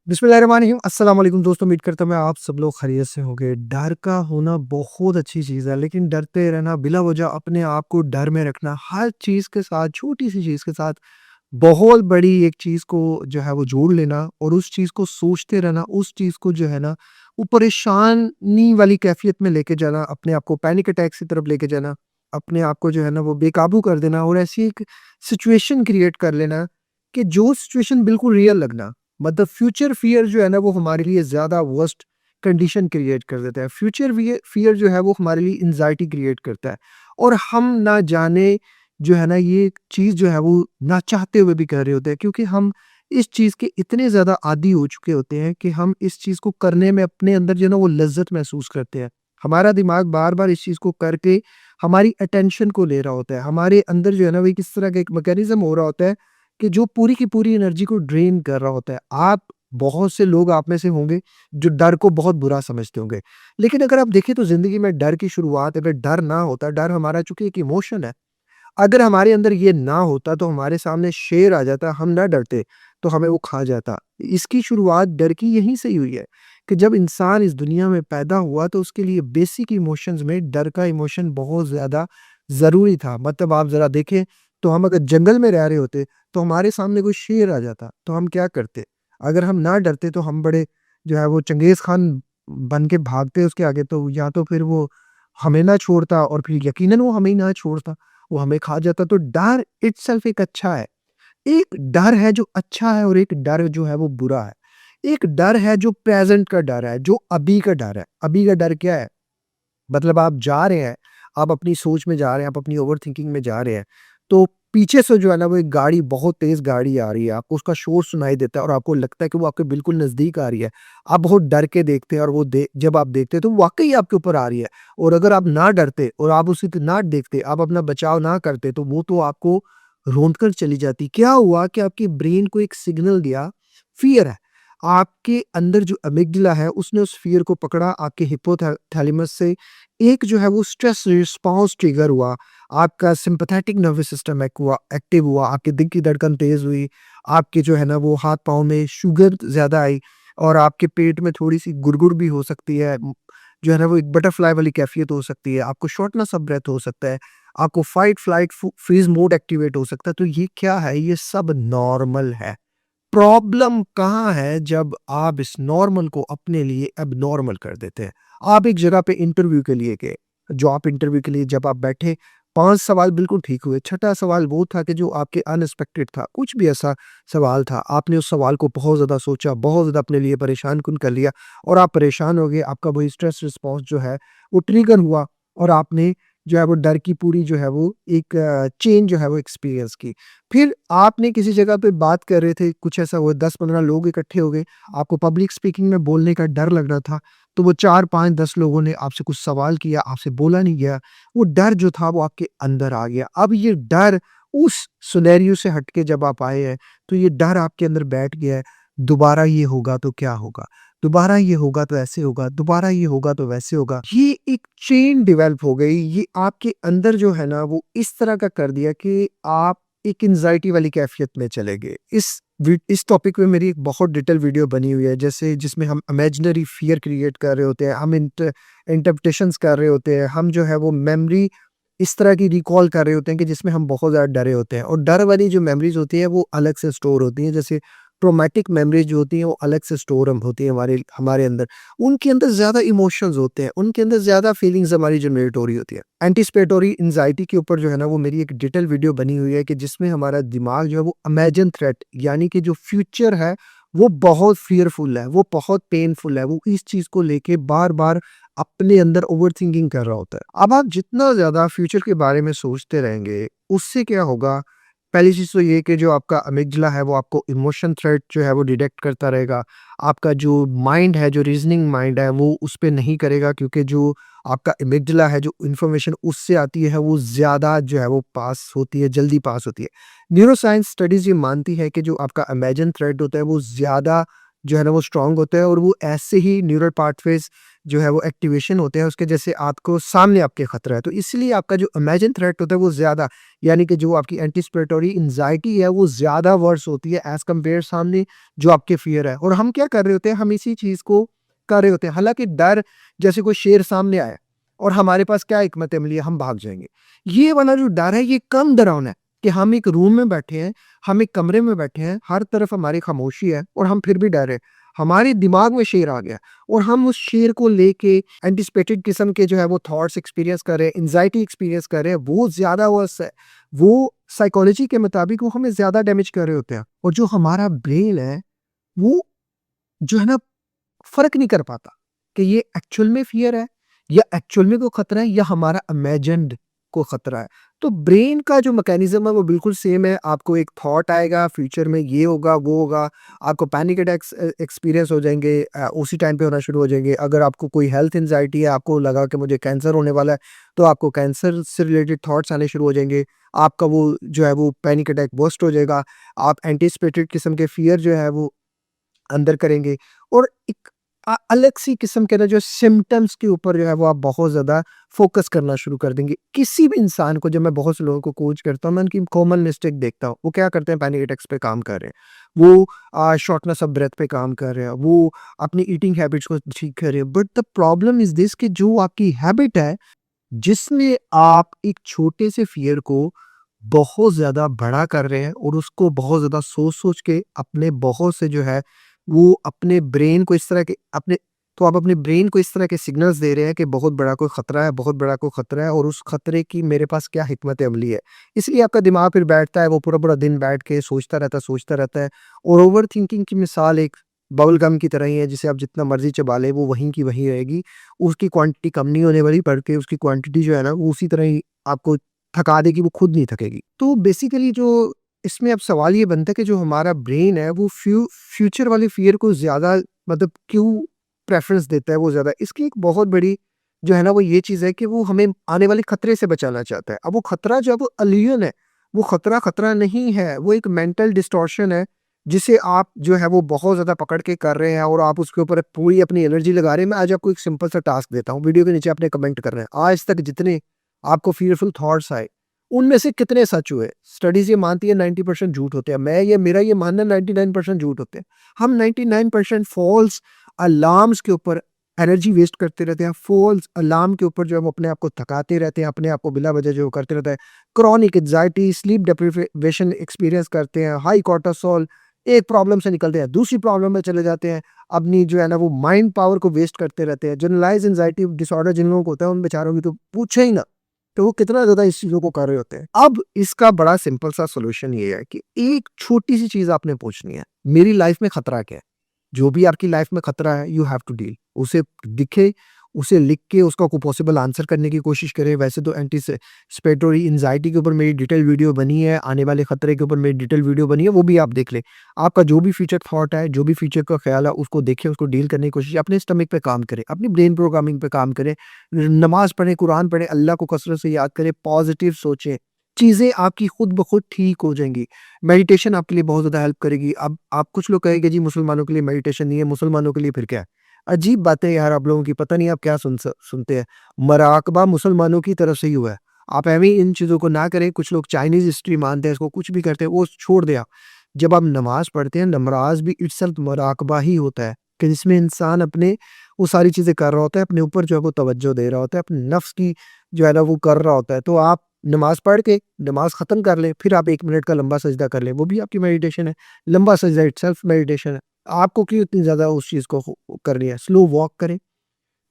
बिस्मिल्लाहिर्रहमानिर्रहीम अस्सलाम वालेकुम दोस्तों, उम्मीद करता हूँ मैं आप सब लोग खैरियत से होंगे। डर का होना बहुत अच्छी चीज़ है, लेकिन डरते रहना, बिला वजह अपने आप को डर में रखना, हर चीज़ के साथ, छोटी-सी चीज़ के साथ बहुत बड़ी एक चीज़ को जो है वो जोड़ लेना और उस चीज़ को सोचते रहना, उस चीज़ को जो है ना, वो परेशानी वाली कैफ़ियत में लेके जाना, अपने आप को पैनिक अटैक्स की तरफ लेके जाना, अपने आप को जो है ना वो बेकाबू कर देना और ऐसी एक सिचुएशन क्रिएट कर लेना कि जो सिचुएशन बिल्कुल रियल लगना। मतलब फ्यूचर फ़ियर जो है ना वो हमारे लिए ज़्यादा वर्स्ट कंडीशन क्रिएट कर देता है। फ्यूचर फ़ियर जो है वो हमारे लिए एंग्ज़ायटी क्रिएट करता है और हम ना जाने जो है ना ये चीज़ जो है वो ना चाहते हुए भी कर रहे होते हैं, क्योंकि हम इस चीज़ के इतने ज़्यादा आदी हो चुके होते हैं कि हम इस चीज़ को करने में अपने अंदर जो है ना वो लज़्ज़त महसूस करते हैं। हमारा दिमाग बार-बार इस चीज़ को करके हमारी अटेंशन को ले रहा होता है। हमारे अंदर जो है ना वो एक इस तरह का एक मैकेनिज़्म हो रहा होता है कि जो पूरी की पूरी एनर्जी को ड्रेन कर रहा होता है। आप बहुत से लोग आप में से होंगे जो डर को बहुत बुरा समझते होंगे। लेकिन अगर आप देखें तो ज़िंदगी में डर की शुरुआत, अगर डर ना होता, डर हमारा चूँकि एक इमोशन है, अगर हमारे अंदर ये ना होता तो हमारे सामने शेर आ जाता, हम ना डरते तो हमें वो खा जाता। इसकी शुरुआत डर की यहीं से ही हुई है कि जब इंसान इस दुनिया में पैदा हुआ तो उसके लिए बेसिक इमोशंस में डर का इमोशन बहुत ज़्यादा ज़रूरी था। मतलब आप ज़रा देखें तो हम अगर जंगल में रह रहे होते तो हमारे सामने कोई शेर आ जाता तो हम क्या करते? अगर हम ना डरते तो हम बड़े जो है वो चंगेज़ खान बन के भागते उसके आगे, तो या तो फिर वो हमें ना छोड़ता और फिर यकीनन वो हमें ही ना छोड़ता। वो हमें खा जाता। तो डर इटसेल्फ एक अच्छा है। एक डर है जो अच्छा है और एक डर जो है वो बुरा है। एक डर है जो प्रेज़ेंट का डर है, जो अभी का डर है। अभी का डर क्या है? मतलब आप जा रहे हैं, आप अपनी सोच में जा रहे हैं, आप अपनी ओवरथिंकिंग में जा रहे हैं, तो पीछे से जो है ना वो एक गाड़ी, बहुत तेज़ गाड़ी आ रही है, आपको उसका शोर सुनाई देता है और आपको लगता है कि वो आपके बिल्कुल नज़दीक आ रही है। आप बहुत डर के देखते हैं और वो जब आप देखते हैं तो वाक़ई आपके ऊपर आ रही है, और अगर आप ना डरते और आप उसे ना देखते, आप अपना बचाव ना करते तो वो तो आपको रौंद कर चली जाती। क्या हुआ कि आपके ब्रेन को एक सिग्नल गया, फ़ियर है। आपके अंदर जो अमिगडाला है उसने उस फ़ियर को पकड़ा, आपके हिप्पोथैलेमस से एक जो है वो स्ट्रेस रिस्पॉन्स ट्रिगर हुआ, आपका सिम्पैथेटिक नर्वस सिस्टम एक्टिव हुआ, आपके दिल की धड़कन तेज़ हुई, आपके जो है ना वो हाथ-पाँव में शुगर ज़्यादा आई और आपके पेट में थोड़ी-सी गुड़गुड़ भी हो सकती है। जो है ना वो एक बटरफ्लाई वाली कैफ़ियत हो सकती है, आपको शॉर्टनेस ऑफ ब्रेथ हो सकता है, आपको fight, flight, freeze mode activate हो सकता है। तो ये क्या है? ये सब नॉर्मल है। प्रॉब्लम कहाँ है जब आप इस नॉर्मल को अपने लिए एबनॉर्मल कर देते हैं। आप एक जगह पे इंटरव्यू के लिए गए, जॉब इंटरव्यू के लिए जब आप बैठे, 5 सवाल बिल्कुल ठीक हुए, छठा सवाल वो था कि जो आपके अनएक्सपेक्टेड था, कुछ भी ऐसा सवाल था, आपने उस सवाल को बहुत ज़्यादा सोचा, बहुत ज़्यादा अपने लिए परेशान-कुन कर लिया और आप परेशान हो गए, आपका वही स्ट्रेस रिस्पॉन्स जो है, वो ट्रिगर हुआ और आपने जो है वो डर की पूरी जो है वो एक चेन जो है वो एक्सपीरियंस की। फिर आपने किसी जगह पे बात कर रहे थे, कुछ ऐसा हुआ, 10-15 लोग इकट्ठे हो गए, आपको पब्लिक स्पीकिंग में बोलने का डर लग रहा था, तो वो 4, 5, 10 लोगों ने आपसे कुछ सवाल किया, आपसे बोला नहीं गया, वो डर जो था वो आपके अंदर आ गया। अब ये डर उस सिनेरियो से हट के जब आप आए हैं, तो ये डर आपके अंदर बैठ गया है, दोबारा ये होगा तो क्या होगा? दोबारा ये होगा तो ऐसे होगा, दोबारा ये होगा तो वैसे होगा। ये एक चेन डेवलप हो गई, ये आपके अंदर जो है ना वो इस तरह का कर दिया कि आप एक एंग्ज़ायटी वाली कैफ़ियत में चले गए। इस टॉपिक पे मेरी एक बहुत डिटेल वीडियो बनी हुई है, जैसे जिसमें हम इमेजिनरी फ़ियर क्रिएट कर रहे होते हैं, हम इंटरप्रिटेशंस कर रहे होते हैं, हम जो है वो मेमोरी इस तरह की रिकॉल कर रहे होते हैं कि जिसमें हम बहुत ज़्यादा डरे होते हैं, और डर वाली जो मेमोरीज़ होती है वो अलग से स्टोर होती हैं। जैसे ट्रॉमेटिक मेमोरीज़ जो होती हैं वो अलग से स्टोर होती हैं हमारे हमारे अंदर। उनके अंदर ज़्यादा इमोशंस होते हैं, उनके अंदर ज़्यादा फीलिंग्स हमारी जनरेट हो रही होती है। एंटिसिपेटरी एंग्ज़ायटी के ऊपर जो है ना वो मेरी एक डिटेल वीडियो बनी हुई है कि जिसमें हमारा दिमाग जो है वो इमेजिन थ्रेट, यानी कि जो फ्यूचर है वो बहुत फ़ियरफुल है, वो बहुत पेनफुल है, वो इस चीज़ को लेके बार-बार अपने अंदर ओवरथिंकिंग कर रहा होता है। अब आप जितना ज़्यादा फ्यूचर के बारे में सोचते रहेंगे, उससे क्या होगा? पहली चीज़ तो ये कि जो आपका अमिगडाला है वो आपको इमोशन थ्रेट जो है वो डिटेक्ट करता रहेगा। आपका जो माइंड है, जो रीज़निंग माइंड है वो उस पे नहीं करेगा, क्योंकि जो आपका अमिगडाला है, जो इन्फॉर्मेशन उससे आती है वो ज़्यादा जो है वो पास होती है, जल्दी पास होती है। न्यूरोसाइंस स्टडीज़ ये मानती है कि जो आपका इमेजिन थ्रेट होता है वो ज़्यादा जो है ना वो स्ट्रॉन्ग होता है और वो ऐसे ही न्यूरल पाथवेज़ जो है वो एक्टिवेशन होते हैं उसके, जैसे आपको सामने आपके खतरा है। तो इसलिए आपका जो इमेजिन थ्रेट होता है वो ज़्यादा, यानी कि जो आपकी एंटीसिपेटरी एंग्जायटी है वो ज़्यादा वर्स होती है एज़ कंपेयर सामने जो आपके फ़ियर है। और हम क्या कर रहे होते हैं, हम इसी चीज़ को कर रहे होते हैं। हालाँकि डर, जैसे कोई शेर सामने आया और हमारे पास क्या हिकमत अमली है, हम भाग जाएँगे। ये वाला जो डर है ये कम डरावना है कि हम एक रूम में बैठे हैं, हम एक कमरे में बैठे हैं, हर तरफ हमारी खामोशी है और हम फिर भी डर रहे हैं। हमारे दिमाग में शेर आ गया और हम उस शेर को लेके एंटिसिपेटेड किस्म के जो है वो थॉट्स एक्सपीरियंस कर रहे हैं, एंग्जायटी एक्सपीरियंस कर रहे हैं, वो ज़्यादा वर्स है। वो साइकोलॉजी के मुताबिक वो हमें ज़्यादा डैमेज कर रहे होते हैं। और जो हमारा ब्रेन है, वो जो है ना फ़र्क नहीं कर पाता कि ये एक्चुअल में फ़ियर है या एक्चुअल में कोई खतरा है या हमारा इमेजिन्ड कोई खतरा है। तो ब्रेन का जो मैकेनिज़्म है वो बिल्कुल सेम है। आपको एक थॉट आएगा, फ्यूचर में ये होगा, वो होगा, आपको पैनिक अटैक्स एक्सपीरियंस हो जाएँगे, उसी टाइम पे होना शुरू हो जाएँगे। अगर आपको कोई हेल्थ एंग्जायटी है, आपको लगा कि मुझे कैंसर होने वाला है, तो आपको कैंसर से रिलेटेड थॉट्स आने शुरू हो जाएँगे। आपका वो जो है वो पैनिक अटैक बर्स्ट हो जाएगा। आप एंटिसिपेटेड किस्म के फ़ियर जो है वो अंदर करेंगे और एक अलग सी किस्म के ना जो सिम्पटम्स के ऊपर जो है वो आप बहुत ज़्यादा फ़ोकस करना शुरू कर देंगे। किसी भी इंसान को, जब मैं बहुत से लोगों को कोच करता हूँ, मैं उनकी कॉमन मिस्टेक देखता हूँ। वो क्या करते हैं, पैनिक अटैक्स पे काम कर रहे हैं। वो शॉर्टनेस ऑफ ब्रेथ पे काम कर रहे हैं। वो अपनी ईटिंग हैबिट्स को ठीक कर रहे हैं। But the problem is this कि जो आपकी हैबिट है, जिसमें आप एक छोटे से फ़ियर को बहुत ज़्यादा बड़ा कर रहे हैं और उसको बहुत ज़्यादा सोच-सोच के अपने बहुत से जो है वो अपने ब्रेन को इस तरह के अपने तो आप अपने ब्रेन को इस तरह के सिग्नल्स दे रहे हैं कि बहुत बड़ा कोई खतरा है, बहुत बड़ा कोई खतरा है और उस खतरे की मेरे पास क्या हिकमत अमली है। इसलिए आपका दिमाग फिर बैठता है, वो पूरा-पूरा दिन बैठ के सोचता रहता है और ओवरथिंकिंग की मिसाल एक बबल गम की तरह ही है, जिसे आप जितना मर्ज़ी चबा लें, वो वहीं की वहीं रहेगी। उसकी क्वांटिटी कम नहीं होने वाली, बल्कि उसकी क्वांटिटी जो है ना, वो उसी तरह ही आपको थका देगी, वो खुद नहीं थकेगी। तो बेसिकली जो इसमें अब सवाल ये बनता है कि जो हमारा ब्रेन है वो फ्यूचर वाले फ़ियर को ज़्यादा, मतलब क्यों प्रेफ़रेंस देता है वो ज़्यादा? इसकी एक बहुत बड़ी जो है ना वो ये चीज़ है कि वो हमें आने वाले खतरे से बचाना चाहता है। अब वो खतरा जो है वो इल्यूज़न है, वो खतरा खतरा नहीं है, वो एक मेंटल डिस्टॉर्शन है, जिसे आप जो है वो बहुत ज़्यादा पकड़ के कर रहे हैं और आप उसके ऊपर पूरी अपनी एनर्जी लगा रहे हैं। मैं आज आपको एक सिंपल सा टास्क देता हूँ, वीडियो के नीचे आपने कमेंट करना है। आज तक जितने आपको फ़ियरफुल थॉट्स आए, उनमें से कितने सच हुए? स्टडीज़ ये मानती है 90% झूठ होते हैं। मेरा ये मानना है 99% झूठ होते हैं। हम 99% फ़ॉल्स अलार्म्स के ऊपर एनर्जी वेस्ट करते रहते हैं। फ़ॉल्स अलार्म के ऊपर जो हम अपने आप को थकाते रहते हैं, अपने आप को बिला वजह जो करते रहते हैं। Chronic anxiety, sleep deprivation experience करते हैं, हाई कॉर्टिसोल, एक प्रॉब्लम से निकलते हैं, दूसरी प्रॉब्लम में चले जाते हैं। अपनी जो है ना वो माइंड पावर को वेस्ट करते रहते हैं। जनरलाइज़्ड एंग्ज़ायटी डिसऑर्डर जिन लोगों को होता है, उन बेचारों की तो पूछो ही ना। तो वो कितना ज़्यादा इस चीज़ों को कर रहे होते हैं। अब इसका बड़ा सिंपल सा सॉल्यूशन ये है कि एक छोटी-सी चीज़ आपने पूछनी है, मेरी लाइफ़ में खतरा क्या है? जो भी आपकी लाइफ़ में खतरा है, यू हैव टू डील। उसे दिखे, उसे लिख के उसका कोई पॉसिबल आंसर करने की कोशिश करें। वैसे तो एंटीसिपेटरी एंग्ज़ायटी के ऊपर मेरी डिटेल वीडियो बनी है, आने वाले खतरे के ऊपर मेरी डिटेल वीडियो बनी है, वो भी आप देख लें। आपका जो भी फ्यूचर थॉट है, जो भी फ्यूचर का ख़्याल है, उसको देखें, उसको डील करने की कोशिश, अपने स्टमक पे काम करें, अपनी ब्रेन प्रोग्रामिंग पे काम करें, नमाज़ पढ़ें, कुरान पढ़ें, अल्लाह को कसरत से याद करें, पॉज़िटिव सोचें। चीज़ें आपकी खुद ब खुद ठीक हो जाएँगी। मेडिटेशन आपके लिए बहुत ज़्यादा हेल्प करेगी। अब आप कुछ लोग कहेंगे जी मुसलमानों के लिए मेडिटेशन नहीं है, मुसलमानों के लिए फिर क्या है? अजीब बातें यार आप लोगों की, पता नहीं आप क्या सुनते हैं। मराकबा मुसलमानों की तरफ से ही हुआ है। आप ऐवें ही इन चीज़ों को ना करें। कुछ लोग चाइनीज़ हिस्ट्री मानते हैं, इसको कुछ भी करते हैं, वो छोड़ दें आप। जब आप नमाज़ पढ़ते हैं, नमाज़ भी इट्सेल्फ मराकबा ही होता है कि जिसमें इंसान अपने वो सारी चीज़ें कर रहा होता है, अपने ऊपर जो है वो तवज्जो दे रहा होता है, अपने नफ्स की जो है ना वो कर रहा होता है। तो आप नमाज़ पढ़ के नमाज़ ख़त्म कर लें, फिर आप 1 मिनट का लंबा सजदा कर लें, वो भी आपकी मेडिटेशन है। लंबा सजदा इट्सेल्फ मेडिटेशन है। आपको क्यों इतनी ज़्यादा उस चीज़ को करनी है? स्लो वॉक करें।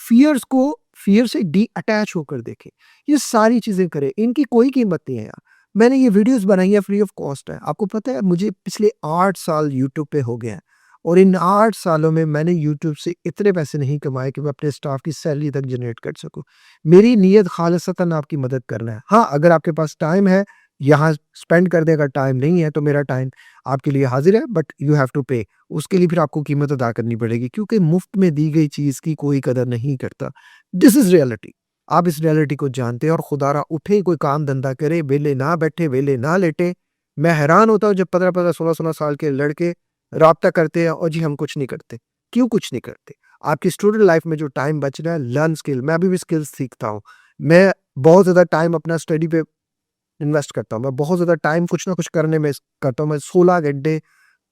फ़ियर्स को फ़ियर से डी-अटैच होकर देखें। ये सारी चीज़ें करें, इनकी कोई कीमत नहीं है यार। मैंने ये वीडियोज़ बनाई है, फ्री ऑफ कॉस्ट है। आपको पता है मुझे पिछले 8 साल यूट्यूब पे हो गए हैं और इन 8 सालों में मैंने यूट्यूब से इतने पैसे नहीं कमाए कि मैं अपने स्टाफ की सैलरी तक जनरेट कर सकूँ। मेरी नीयत खालिसतन आपकी मदद करना है। हाँ, अगर आपके पास टाइम है, यहाँ स्पेंड करने का टाइम नहीं है, तो मेरा टाइम आपके लिए हाज़िर है, बट यू हैव टू पे। उसके लिए फिर आपको कीमत अदा करनी पड़ेगी, क्योंकि मुफ्त में दी गई चीज़ की कोई कदर नहीं करता। This is reality. आप इस रियलिटी को जानते हैं और खुदारा उठे, कोई काम धंधा करे, वेले ना बैठे, वेले ना लेटे। मैं हैरान होता हूँ जब 15-15, 16-16 साल के लड़के राब्ता करते हैं और जी हम कुछ नहीं करते। क्यों कुछ नहीं करते? आपकी स्टूडेंट लाइफ में जो टाइम बच रहा है, लर्न स्किल। मैं अभी भी स्किल्स सीखता हूँ। मैं बहुत ज़्यादा टाइम अपना स्टडी पे इन्वेस्ट करता हूँ। मैं बहुत ज़्यादा टाइम कुछ ना कुछ करने में करता हूँ। मैं 16 घंटे,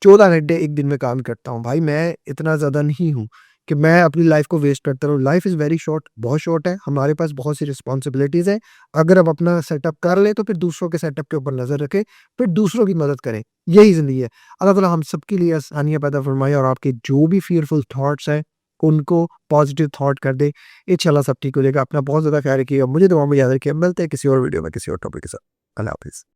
14 घंटे एक दिन में काम करता हूँ। भाई मैं इतना ज़्यादा नहीं हूँ कि मैं अपनी लाइफ़ को वेस्ट करता रहूँ। लाइफ़ इज़ वेरी शॉर्ट, बहुत शॉर्ट है। हमारे पास बहुत सी रिस्पॉन्सिबिलिटीज़ हैं। अगर हम अपना सेटअप कर लें तो फिर दूसरों के सेटअप के ऊपर नज़र रखें, फिर दूसरों की मदद करें। यही ज़िंदगी है। अल्लाह ताला हम सबके लिए आसानियाँ पैदा फरमाए और आपके जो भी फ़ियरफुल थॉट्स हैं, उनको पॉज़िटिव थॉट कर दे। इंशाल्लाह सब ठीक हो जाएगा। अपना बहुत ज़्यादा ख़्याल रखिएगा। मुझे दुआ में याद रखिए। मिलते हैं किसी और वीडियो में, किसी और टॉपिक के साथ। अल्लाह हाफ़िज़।